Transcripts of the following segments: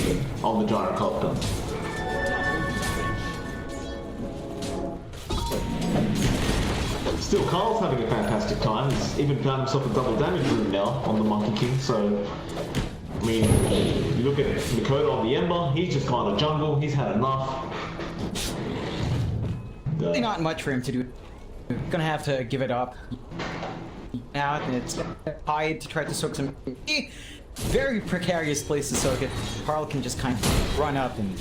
Raven on the gyrocopter. Still, Carl's having a fantastic time. He's even found himself a double damage room now on the Monkey King, so... I mean, you look at Makoto on the Ember, he's just gone to jungle, he's had enough. Really not much for him to do. Gonna have to give it up. Now, and it's hide to try to soak some... Very precarious place to soak it. Carl can just kind of run up and...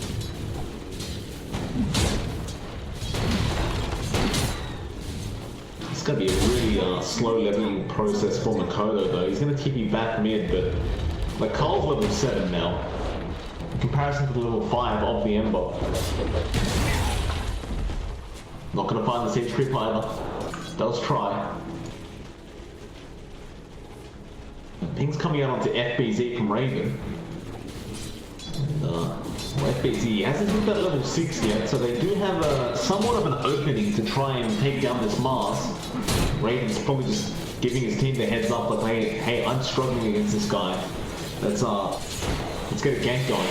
It's gonna be a really slow leveling process for Makoto though. He's gonna keep you back mid, but... Like, Carl's level 7 now, in comparison to the level 5 of the Ember. Not gonna find the same creep either. Does try. Ping's coming out onto FBZ from Raven. Well, FBZ hasn't hit that level 6 yet, so they do have somewhat of an opening to try and take down this Mars. Raven's probably just giving his team the heads up, like, hey, I'm struggling against this guy. Let's get a gank going.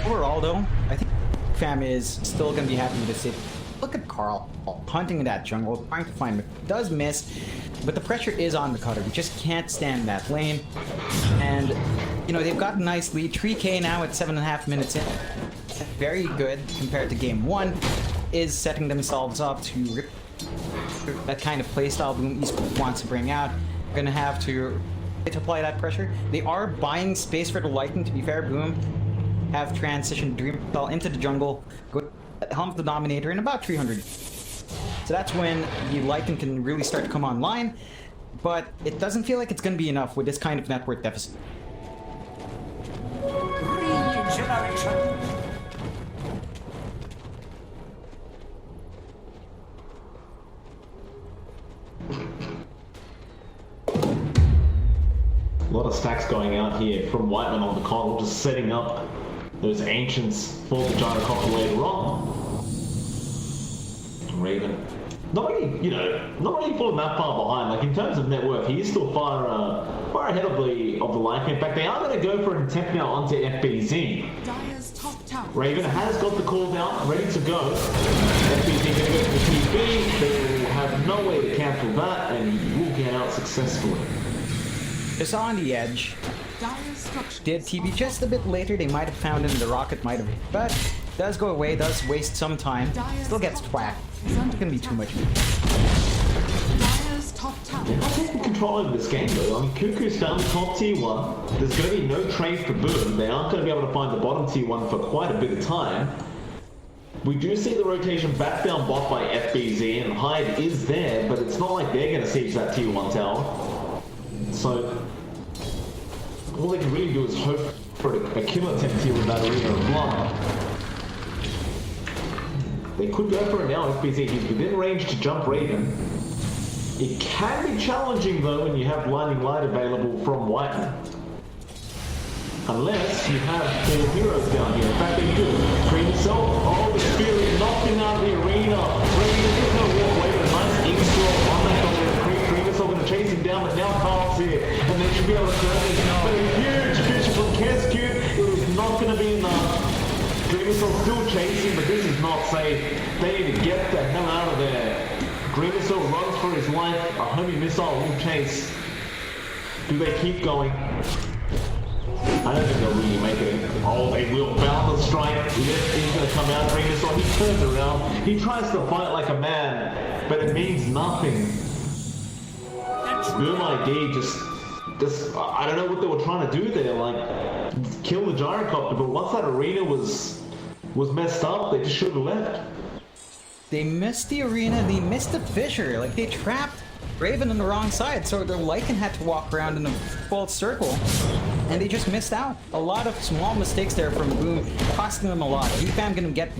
Overall though, I think Fam is still gonna be happy with this. Look at Carl hunting in that jungle, trying to find him. Does miss, but the pressure is on the cutter. We just can't stand that lane. And, you know, they've got a nice lead. 3K now at 7.5 minutes in. Very good compared to game 1. Is setting themselves up to rip that kind of playstyle Boom Esports wants to bring out. We're gonna have to apply that pressure. They are buying space for the Lycan, to be fair. Boom have transitioned Dreamspell into the jungle, go helm the Dominator in about 300. So that's when the Lycan can really start to come online, but it doesn't feel like it's gonna be enough with this kind of net worth deficit. Regeneration. A lot of stacks going out here from Whiteman on the Coddle, just setting up those Ancients for the Gyrocopter later on. Raven, not really falling that far behind. Like, in terms of net worth, he is still far ahead of the Lycan. In fact, they are going to go for an attempt now onto FBZ. Raven has got the call down, ready to go. FBZ going to go for the TB. They will have no way to cancel that, and he will get out successfully. It's on the edge. Did TB just a bit later. They might have found him. The rocket might have, but does go away. Does waste some time. Still gets twacked. It's not gonna be too much. They're not taking control over this game though. I mean, Cuckoo's found the top tier 1. There's going to be no trade for Boom. They aren't going to be able to find the bottom tier 1 for quite a bit of time. We do see the rotation back down bot by FBZ, and Hyde is there, but it's not like they're going to siege that tier 1 tower. So, all they can really do is hope for a killer attempt here with that Arena of Blood. They could go for it now, FBZ. He's within range to jump Raven. It can be challenging though when you have Blinding Light available from Whiteman. Unless you have 4 heroes down here. In fact, they do. Cream itself, oh, the Spirit knocked him out of the arena. Raven is going to walk away with a nice ink scroll on that Cream. Cream itself going to chase him down, but now Carl's here. And they should be able to turn this. But a huge vision from Kescute. It is not going to be enough. Cream itself still chasing, but this is not safe. They need to get the hell out of there. Grimaceau runs for his life. A homing missile will chase. Do they keep going? I don't think they'll really make it. Oh, they will. Balance strike. He's going to come out. Grimaceau, he turns around. He tries to fight like a man, but it means nothing. Boom ID just I don't know what they were trying to do there. Like, kill the gyrocopter, but once that arena was messed up, they just should have left. They missed the arena, they missed the fissure, like they trapped Raven on the wrong side, so their Lycan had to walk around in a full circle, and they just missed out. A lot of small mistakes there from Boom, costing them a lot. GFam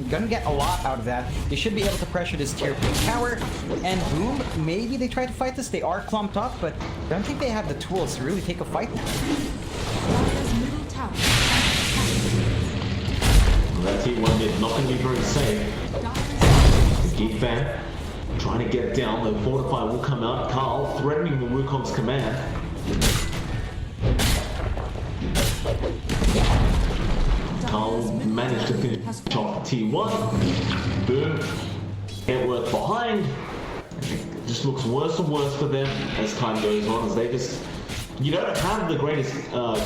gonna get a lot out of that. They should be able to pressure this tier 3 tower, and Boom, maybe they try to fight this. They are clumped up, but I don't think they have the tools to really take a fight now. That T1 mid not going to be very safe. Geek fan trying to get down. The Fortify will come out. Carl threatening the Wukong's command. Carl managed to finish off T1. Boom. Network behind. It just looks worse and worse for them as time goes on, as they just... You don't have the greatest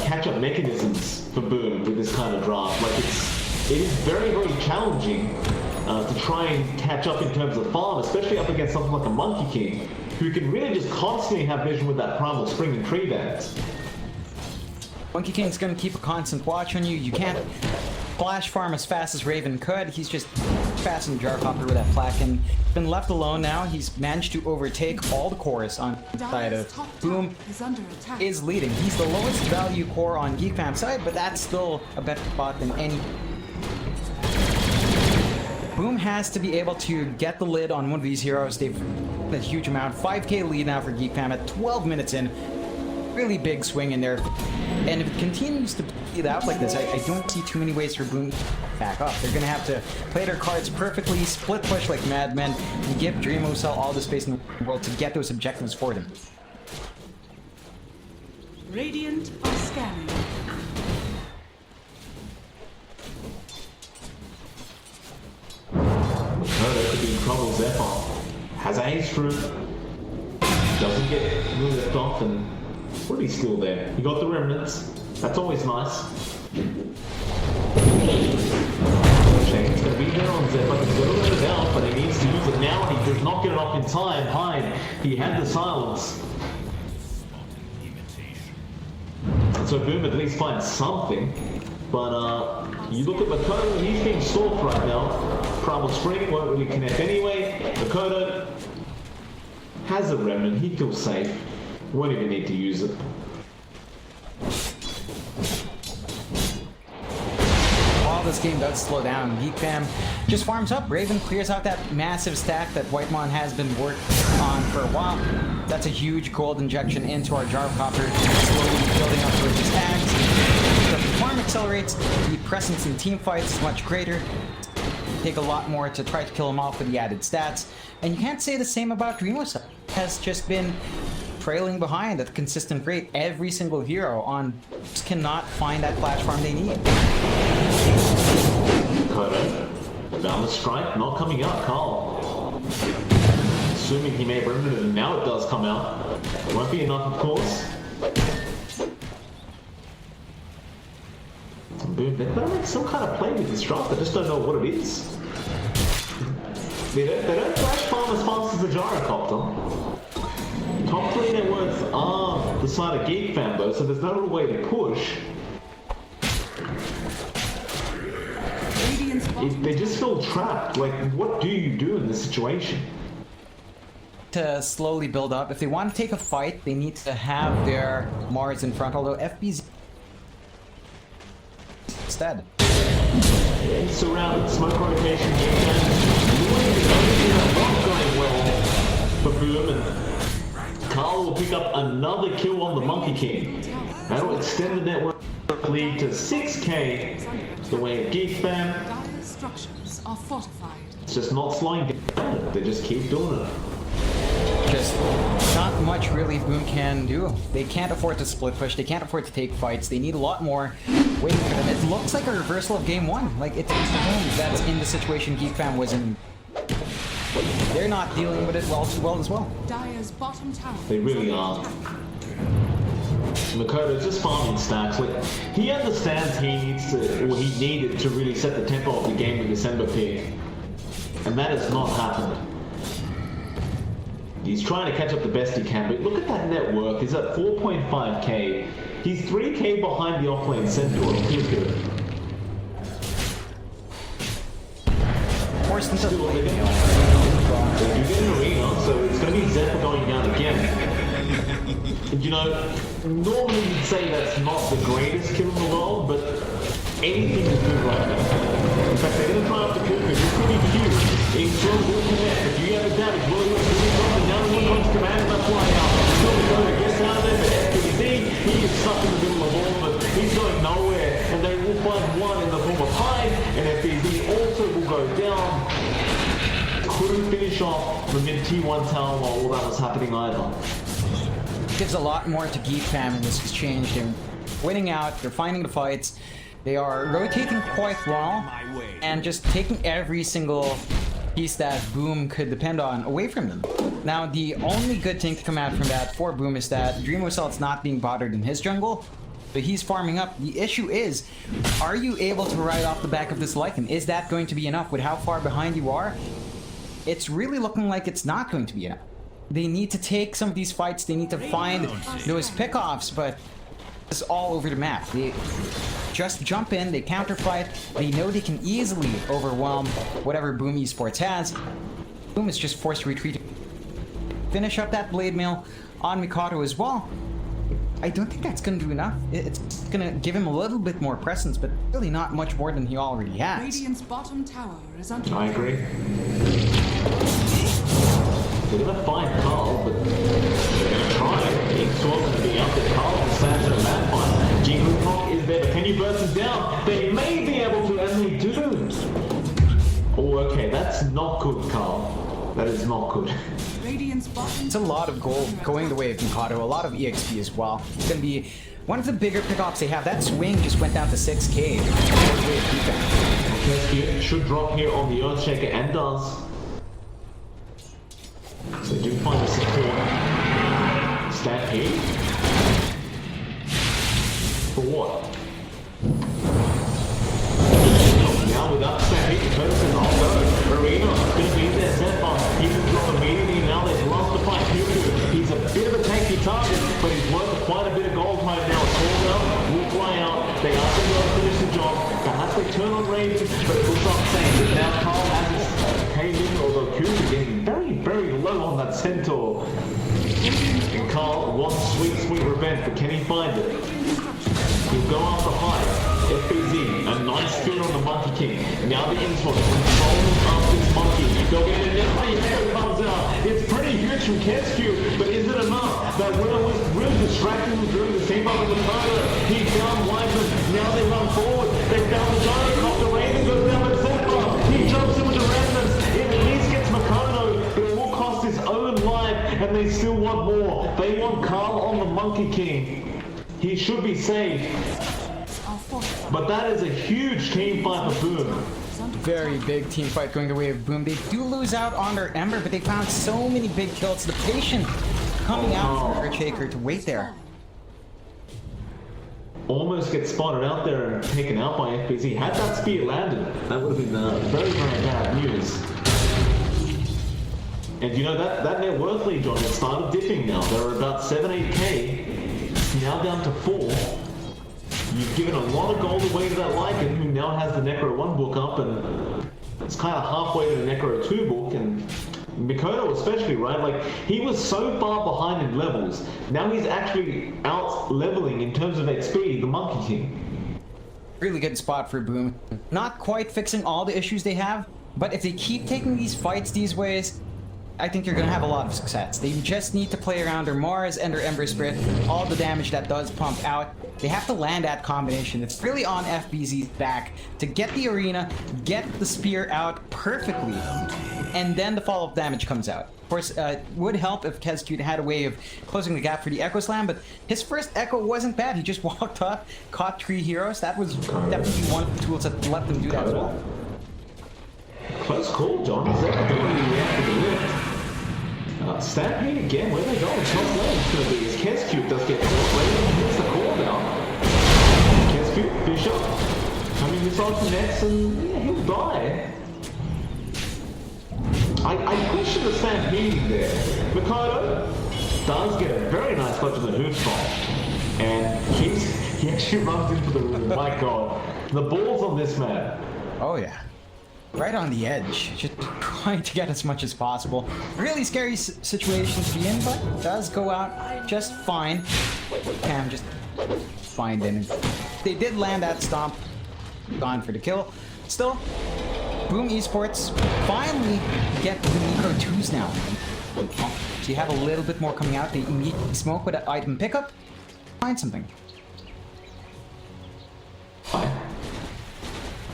catch-up mechanisms for Boom with this kind of draft. Like, it is very, very challenging to try and catch up in terms of farm, especially up against something like a Monkey King, who can really just constantly have vision with that Primal Spring and tree dance. Monkey King's gonna keep a constant watch on you. You can't flash farm as fast as Raven could. He's just fast in Jar Hopper with that Flacken. Been left alone now. He's managed to overtake all the cores on the side of Boom. Is leading. He's the lowest value core on Geek Fam's side, but that's still a better spot than any. Boom has to be able to get the lid on one of these heroes. They've a huge amount. 5k lead now for Geek Fam at 12 minutes in. Really big swing in there. And if it continues to play out like this, I don't see too many ways for Boom to back up. They're going to have to play their cards perfectly, split push like madmen, and give Dreamocell all the space in the world to get those objectives for them. Radiant are scanning. There could be trouble. Zephyr has a haste through. Doesn't get really left off, and what is still there? He got the remnants. That's always nice. Shane's gonna be there on Zephyr. He's gonna let it out, but he needs to use it now, and he does not get it off in time. Hyde, he had the silence. So Boom at least finds something, but you look at Makoto, he's being stalked right now. Primal Spring won't really connect anyway. Makoto has a remnant, he feels safe. Won't even need to use it. While this game does slow down, Geek Fam just farms up. Raven clears out that massive stack that Whitemon has been working on for a while. That's a huge gold injection into our Jar Copper, slowly building up towards his stacks. The farm accelerates, the presence in team fights is much greater. Take a lot more to try to kill him off with the added stats. And you can't say the same about Dreamocell. Has just been trailing behind at a consistent rate. Every single hero on just cannot find that flash farm they need. Kodo, down the strike, not coming out, Carl. Assuming he may have remembered it, and now it does come out. Won't be enough, of course. Boom, they better make some kind of play with this draft, I just don't know what it is. They don't flash farm as fast as the Gyrocopter. Top 3 net worths are the side of Geek Fam though, so there's no real way to push. They just feel trapped. Like, what do you do in this situation? To slowly build up. If they want to take a fight, they need to have their Mars in front, although FB's instead. He's surrounded, smoke rotation, not going well for Boom, and Carl will pick up another kill on the Monkey King. That'll extend the network lead to 6k the way of Geek Fam. Structures are fortified. It's just not slowing down, they just keep doing it. Just not much really Boom can do. They can't afford to split push, they can't afford to take fights, they need a lot more waiting for them. It looks like a reversal of game 1. Like, it's Boom that's in the situation Geek Fam was in. They're not dealing with it too well as well. Dire's bottom tower. They really are. Makoto's just farming stacks. Like, he understands he needs to, or he needed to really set the tempo of the game with December pick. And that has not happened. He's trying to catch up the best he can, but look at that net worth. He's at 4.5k. He's 3k behind the offlane Centaur. Feels good. Forced into Still living. They do get an arena, so it's going to be Zephyr going down again. You know, normally you'd say that's not the greatest kill in the world, but anything is good right now. In fact, they're going to try out the kill because it's pretty huge. Intro will connect. If you have a damage, well, you're doing something. Now the one comes to command, and that's why Makoto gets out of there. But FPZ, he is stuck in the middle of all of it. He's going nowhere, and they will find one in the form of Hyde, and FPZ also will go down. Couldn't finish off the mid T1 tower while all that was happening either. gives a lot more to Geek fam in this exchange. They're winning out, they're finding the fights, they are rotating quite well, and just taking every single piece that Boom could depend on away from them. Now, the only good thing to come out from that for Boom is that Dream Assault's not being bothered in his jungle, but he's farming up. The issue is, are you able to ride off the back of this Lycan? Is that going to be enough with how far behind you are? It's really looking like it's not going to be enough. They need to take some of these fights, they need to find those pickoffs, but it's all over the map. They just jump in, they counter fight, they know they can easily overwhelm whatever Boom Esports has. Boom is just forced to retreat. Finish up that blade mail on Mikado as well. I don't think that's going to do enough. It's going to give him a little bit more presence, but really not much more than he already has. Radiant's bottom tower is under I agree. They're gonna find Carl, but they're gonna try. It's all gonna be up to Carl to stand to the map fight. Jingle is there, but can you burst him down? They may be able to, and they do. Oh, okay, that's not good, Carl. That is not good. Radiant's bottom. It's a lot of gold going the way of Mikado, a lot of EXP as well. It's gonna be one of the bigger pickoffs they have. That swing just went down to 6k. Okay, should drop here on the Earthshaker and does. So they do find the support. Stampede? For what? Now without Stampede, the person also, Arena, gonna be there, set on. He can drop immediately, now they've lost the fight. He's a bit of a tanky target, but he's worth quite a bit of gold right now. Called out, will fly out, they are going to finish the job. Perhaps they turn on Raven, but it looks like saying that now Carl has his came in, although Ku's getting very, very low on that Centaur. And Carl wants sweet revenge, but can he find it? He'll go after high. FBZ, a nice spear on the Monkey King. Now the Innsmouth controlling after this Monkey. They'll get it in. Echo comes out. It's pretty huge from Kescu, but is it enough? That Willow was really distracting him during the same up with the Carter. He found Wyvern. Now they run forward. They found the Gyrocopter. Raven goes down with Zephyr. He jumps in with the Remnants. It at least gets Makoto, but it will cost his own life, and they still want more. They want Carl on the Monkey King. He should be saved. But that is a huge team fight for Boom. Very big team fight going the way of Boom. They do lose out on their Ember, but they found so many big kills. The patient coming out from Earthshaker to wait there. Almost gets spotted out there and taken out by FBZ. Had that spear landed, that would have been very, very bad news. And you know, that net worth lead, John, it started dipping now. They're about 7-8k. It's now down to 4. You've given a lot of gold away to that Lycan, who now has the Necro 1 book up, and it's kind of halfway to the Necro 2 book, and Mikoto especially, right? Like, he was so far behind in levels, now he's actually out-leveling in terms of XP, the Monkey King. Really good spot for Boom. Not quite fixing all the issues they have, but if they keep taking these fights these ways, I think you're going to have a lot of success. They just need to play around their Mars and their Ember Spirit, all the damage that does pump out. They have to land that combination. It's really on FBZ's back to get the arena, get the spear out perfectly, and then the follow-up damage comes out. Of course, it would help if Kescute had a way of closing the gap for the Echo Slam, but his first Echo wasn't bad. He just walked up, caught 3 heroes. That was definitely one of the tools that let them do that as well. Close call, John. Is that ability react to the lift? Stampede again, where they go? Top lane is going to be as Kescute does get caught. Raven hits the call now. Kescute, Bishop, coming this on to Nets, and yeah, he'll die. I question the Stampede there. Mikado does get a very nice touch of the hoop spot. And he actually runs into the room. My god. The balls on this man. Oh yeah. Right on the edge, just trying to get as much as possible. Really scary situation to be in, but does go out just fine. Cam just fine then. They did land that stomp, gone for the kill. Still, Boom Esports finally get the Necro 2s now. So you have a little bit more coming out. They immediately smoke with an item pickup. Find something.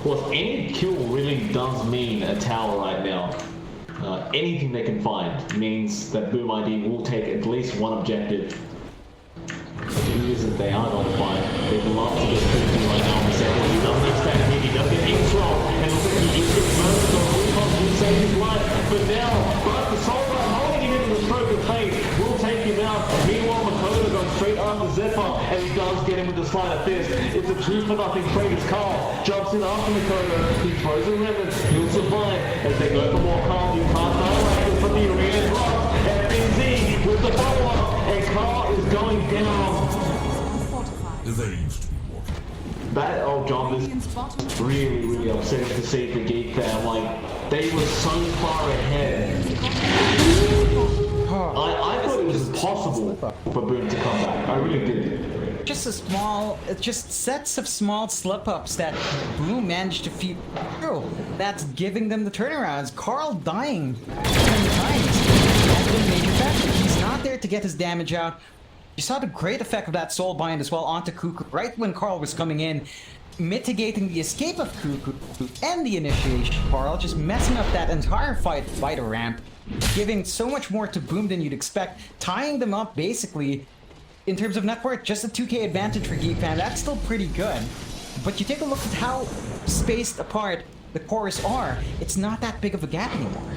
Of course, any kill really does mean a tower right now. Anything they can find means that Boom ID will take at least one objective. that they are going to find. They'd love to get Cuckoo right now on the second. He does need stand here, he does get X-Roll, and looks like he is getting murdered, so Wukong will save his life. But now, the Solar holding him into the stroke of fate will take him out. Meanwhile, Makoto goes straight after Zephyr, and he does get him with the sleight of fist. It's a 2-0 trade as Carl jumps in after Makoto. He throws a remnant, he'll survive as they go for more Carl. You can't direct from the arena drop, and BZ with the follow-up, and Carl is going down. That, oh John, this really, really upsetting to see for Geek fam. Like, they were so far ahead. I thought it was impossible for Boom to come back. I really did. Just sets of small slip-ups that Boom managed to feed through. That's giving them the turnarounds. Carl dying 10 times has been a major factor. He's not there to get his damage out. You saw the great effect of that soul bind as well onto Cuckoo right when Carl was coming in, mitigating the escape of Cuckoo and the initiation of Carl, just messing up that entire fighter ramp, giving so much more to Boom than you'd expect, tying them up basically in terms of net worth, just a 2k advantage for Geek Fan. That's still pretty good. But you take a look at how spaced apart the cores are, it's not that big of a gap anymore.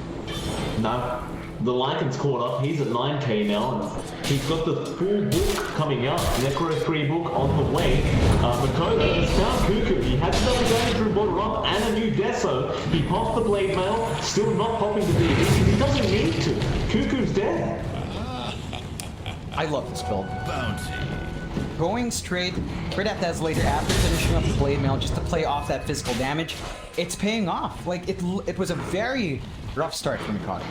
No. The Lycan's caught up, he's at 9k now, and he's got the full book coming up, Necro 3 book on the way. Makoto has found Cuckoo, he had double damage through bottom up and a new Deso. He pops the blade mail, still not popping the DB, he doesn't need to. Cuckoo's dead. I love this build. Going straight for that Desolator after finishing up the blade mail just to play off that physical damage, it's paying off. Like, it was a very rough start for Mikado.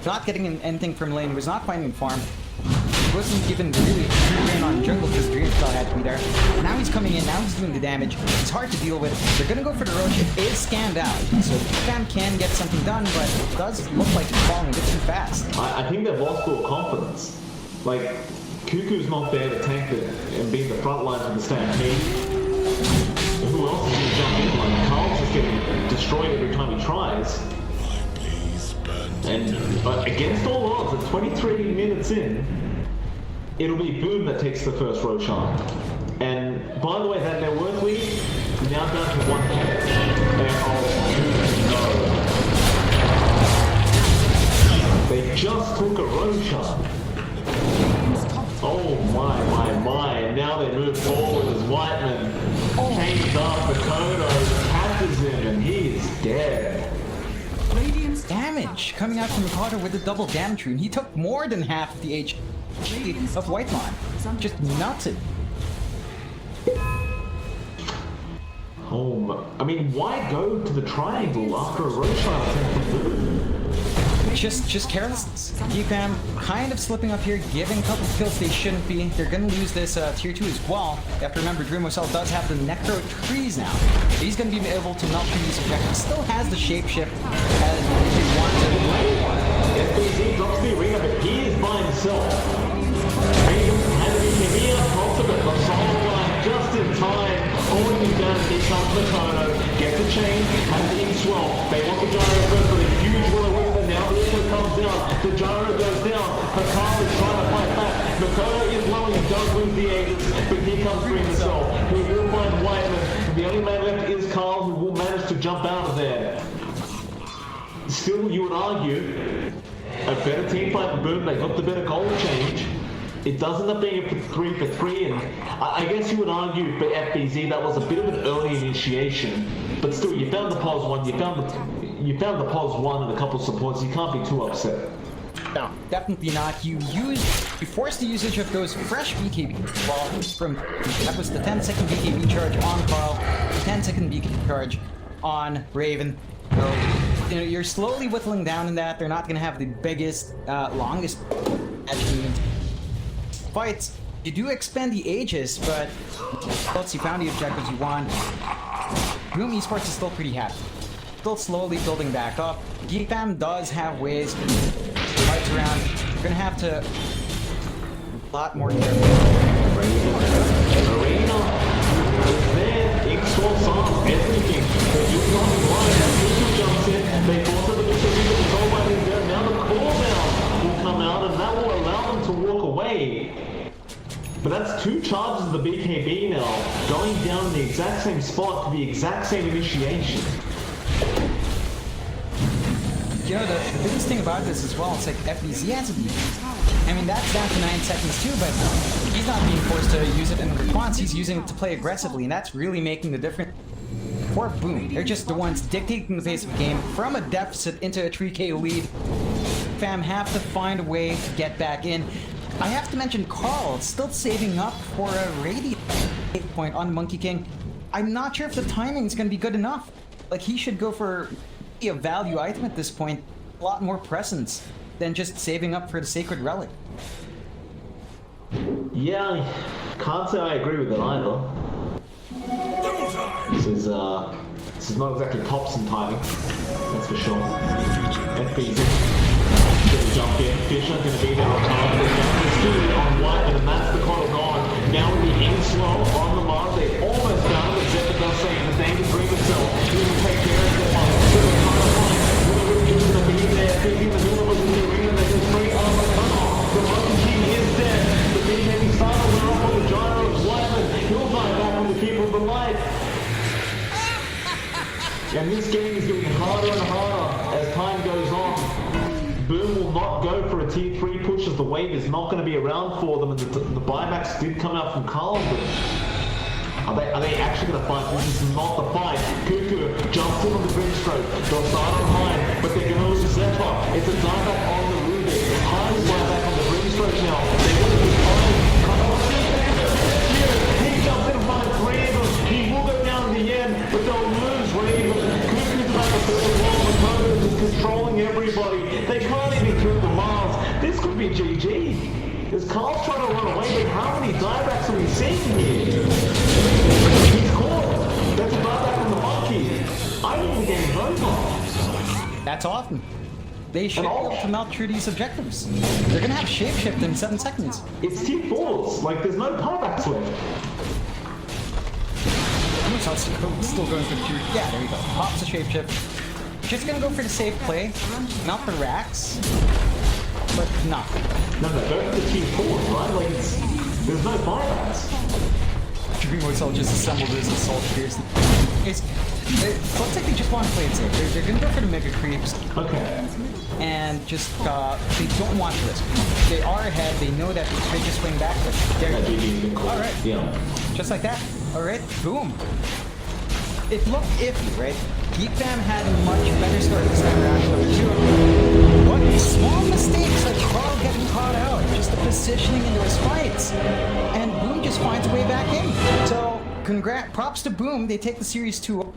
Not getting anything from lane, was not finding farm. He wasn't given really free reign on jungle because Dream still had to be there. Now he's coming in, now he's doing the damage. It's hard to deal with. They're gonna go for the Roche. It is scanned out, so Fam can get something done, but it does look like it's falling a bit too fast. I think they've lost all confidence. Like, Cuckoo's not there to tank it and be the front line for the Stampede. Who else is going to jump in? Like, Carl's just getting destroyed every time he tries. And against all odds, at 23 minutes in, it'll be Boom that takes the first Roshan. And by the way, that net worth lead now down to 1k. And oh no. They just took a Roshan. Oh my. Now they move forward as Whiteman chains up Makoto, catches him, and he is dead. Damage coming out from Mikado with a double damage rune. He took more than half of the HP of Whitemon. Just nuts it. Oh, I mean, why go to the triangle after a Roshan attempt from Boom? Just carelessness. Geekfam kind of slipping up here, giving a couple of kills they shouldn't be. They're gonna lose this tier 2 as well. You have to remember Dreamosel does have the Necro trees now. He's gonna be able to melt through these objectives. Still has the shapeshift as if he wants it. FBZ drops the arena, but he is by himself. Freedom has been here, pops of it, the solo line just in time. Holding him down, here comes Makoto. Gets the chain, has the swell. They want the gyro first, but a huge will of now the Echo comes down, the gyro goes down, Hakal is trying to fight back, Makoto is low, he does lose the Aegis, but here comes Green himself, who will find Whiteman. The only man left is Carl, who will manage to jump out of there. Still, you would argue, a better team fight for Boom, they got the better goal change. It does end up being a 3 for 3, and I guess you would argue for FBZ that was a bit of an early initiation, but still, you found the pause 1, you found the pause 1 and a couple of supports, you can't be too upset. No, definitely not. You forced the usage of those fresh BKB. Well, that was the 10-second BKB charge on Carl, the 10-second BKB charge on Raven. So, you know, you're slowly whittling down in that. They're not gonna have the biggest, longest fights. You do expend the Aegis, but once you found the objectives you want, Boom Esports is still pretty happy. Still slowly building back up. Geek Fam does have ways to fight around. You're gonna have to a lot more careful. Arena is there, X-Force on everything. You can't blind as Cuckoo jumps in. They force it to the control by his there. Now the call down will come out and that will allow them to walk away. But that's that's 2 charges of the BKB now, going down in the exact same spot to the exact same initiation. You know, the biggest thing about this as well, it's like FBZ has a beat. I mean, that's down to 9 seconds too, but he's not being forced to use it in response. He's using it to play aggressively, and that's really making the difference. For Boom, they're just the ones dictating the pace of the game from a deficit into a 3K lead. Fam have to find a way to get back in. I have to mention Carl still saving up for a radiant point on Monkey King. I'm not sure if the timing is going to be good enough. Like, he should go for a value item at this point. A lot more presence than just saving up for the Sacred Relic. Yeah, can't say I agree with it either. This is not exactly Thompson timing, that's for sure. FBZ gonna jump in. Fisher gonna be there on time. There's down to 2 on white, and that's the call gone. Now with the in slow on the Mars, they almost found it. Zephyr does say the danger bring himself. He will take care of that one. So they're trying to find really good to be there. Thinking the middle of the arena, they just bring on the cutoff. The Monkey King is dead. The BKB starter went off on the gyro of Wyman. He'll die back on the people of the light. And this game is getting harder and harder as time goes on. Boom will not go for a tier 3 push as the wave is not going to be around for them, and the buybacks did come out from Carl. Are they actually going to fight? This is not the fight. Cuckoo jumps in on the bridge stroke. They'll start on high, but they're going to lose Zephyr. It's a dieback on the Ruby. High is buyback on the bridge stroke now. They're going to be fine. He jumps in and finds 3 of them. He will go down in the end, but they'll lose Reed. Cuckoo's back at third wall. Makoto is controlling everybody. They can't even kill the Mars. This could be GG. Is Carl trying to run away, but how many diebacks are we seeing here? He's caught. That's a dieback on the Monkey. I think the game's over. That's awesome. They should be able to melt through these objectives. They're gonna have shapeshift in 7 seconds. It's tier 4s. Like, there's no buybacks left. Still going for the tier. Yeah, there you go. Pops the shapeshift. Just gonna go for the safe play. Not for racks. But not. No, go for the tier 4s, right? Like, there's no buybacks. Dream Soul just assembled his assault fierce. It looks like they just want to play it safe. They're gonna go for the mega creeps. Okay. And just, they don't want to risk. They are ahead, they know that they just swing back. Alright. Yeah. Just like that. Alright, boom. It looked iffy, right? Geek Fam had a much better start this time around. But small mistakes like Carl getting caught out, just the positioning into his fights. And Boom just finds a way back in. So, props to Boom, they take the series 2.